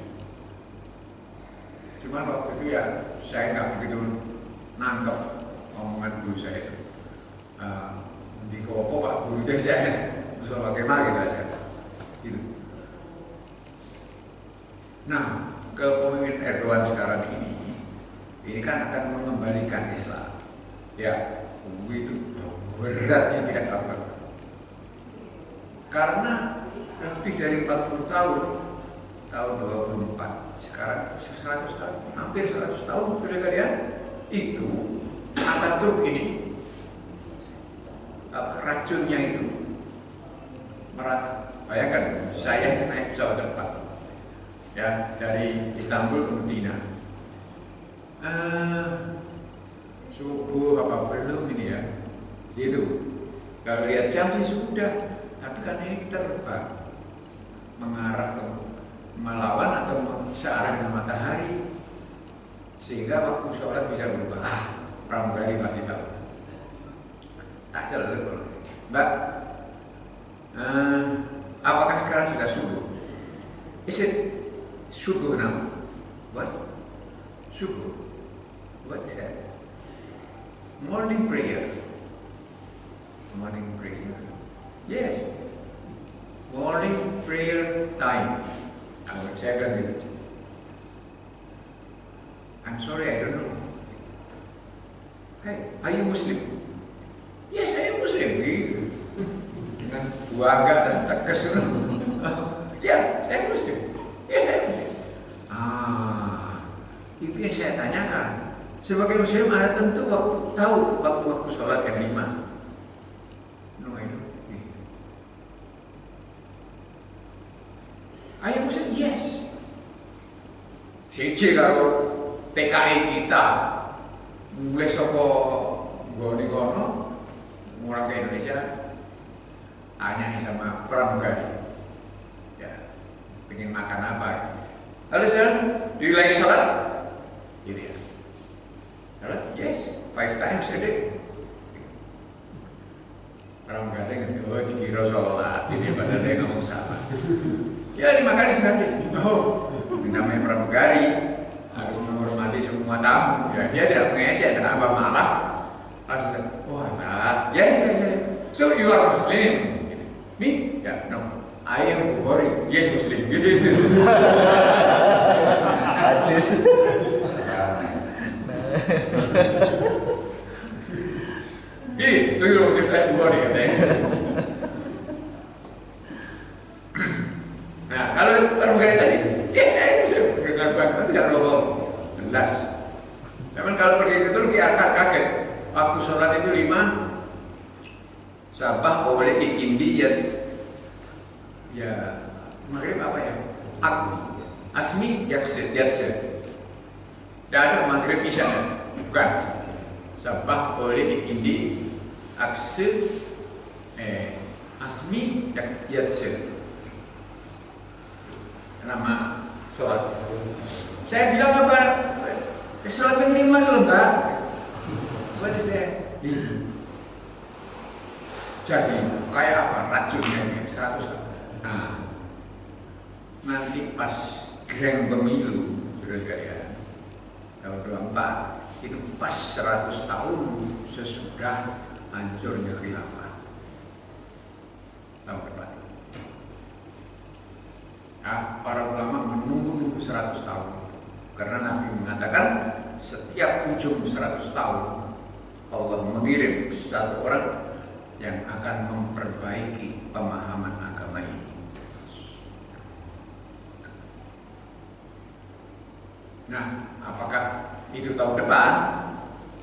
Cuma waktu itu ya saya nggak begitu nangkep omongan guru saya itu. Di Kopo Pak Guru itu saya Mustafa Kemal gitu aja. Gitu. Nah, kepemimpinan Erdogan sekarang ini kan akan mengembalikan Islam. Ya, itu beratnya tidak sabar. Karena lebih dari 40 tahun 24, sekarang 100 tahun, hampir 100 tahun sudah kalian itu Atatürk ini racunnya itu bayangkan saya naik pesawat cepat ya dari Istanbul ke Medina, subuh apa belum ini ya, itu kalau lihat jam sih sudah, tapi kan ini terbang mengarah ke melawan atau searah dengan matahari, sehingga waktu sholat bisa berubah. Pramugari pasti tahu. Tak celuk, Mbak. Apakah sekarang sudah subuh? Is it subuh now? What? Subuh? What is that? Morning prayer. Morning prayer. Yes. Morning prayer time. Saya bilang gitu. I'm sorry, I don't know. Hey, are you Muslim? Yes, I am Muslim. Gitu. Dengan bangga dan tegas. Ya, saya Muslim. Ya, saya Muslim. Itu yang saya tanyakan. Sebagai Muslim ada tentu tahu waktu sholat yang 5. No, I don't. Gitu. Are you Muslim? Yes. Siji karo TKI kita mulai soko nggone kono orang ke Indonesia hanya sama pramugari ya, pengen makan apa lalu sekarang dilai sholat gitu ya, yes 5 times a day pramugari kan, oh dikira sholat ini padahal dia ngomong salah ya 5 kali sehari. Oh, namanya pramugari harus menghormati semua tamu. Ya, dia tidak mengejek, kenapa malah langsung, wah, nah, ya. So you are Muslim? Me? Ya, no. I am Bukhari. Yes, Muslim. Gitu. Hadis. Itu Muslim saya Bukhari katanya. Nah, kalau pramugari tadi, ya Muslim dengan bangga bisa ngomong jelas. Memang kalau pergi ke Turki akan kaget. Waktu sholat itu 5 sabah oleh ikindi ya maghrib apa ya? Asmi yaksir. Tidak ada maghrib isya, bukan. Sabah oleh ikindi aksir asmi yaksir. Nama sholat. Saya bilang apa? Sholat yang 5 dulu, Mbak. What is that? Itu. Jadi kayak apa? Racunnya ini 100. Nah, nanti pas grand pemilu kira-kira tahun 24 itu pas 100 tahun sesudah hancurnya khilafah tahun depan. Nah, para ulama menunggu 100 tahun karena Nabi mengatakan setiap ujung 100 tahun Allah mengirim satu orang yang akan memperbaiki pemahaman agama ini. Nah, apakah itu tahun depan?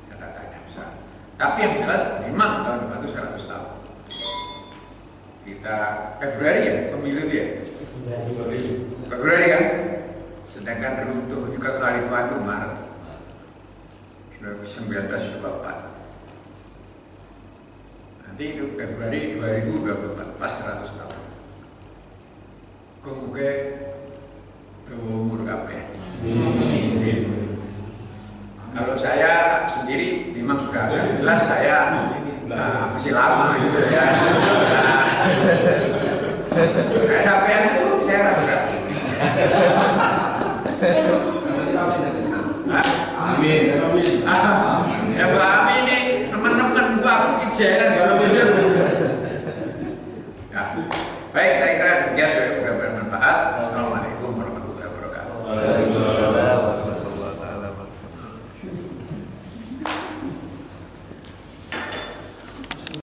Katanya bisa. Tapi yang jelas memang tahun depan itu 100 tahun. Kita Februari ya, pemilu dia. Februari kan? Sedangkan runtuh juga khalifah itu Maret 1924. Nanti itu Februari 2024 pas 100 tahun. Kemudian umur kabeh. Kalau saya sendiri memang sudah agak jelas saya masih lama gitu ya. Nah, sampai itu saya ragu-ragu. Amin. Ya Bu Amin nih teman-teman Bu aku jalan kalau bisa. Ya. Baik, saya kira demikian sudah bermanfaat. Assalamualaikum warahmatullahi wabarakatuh.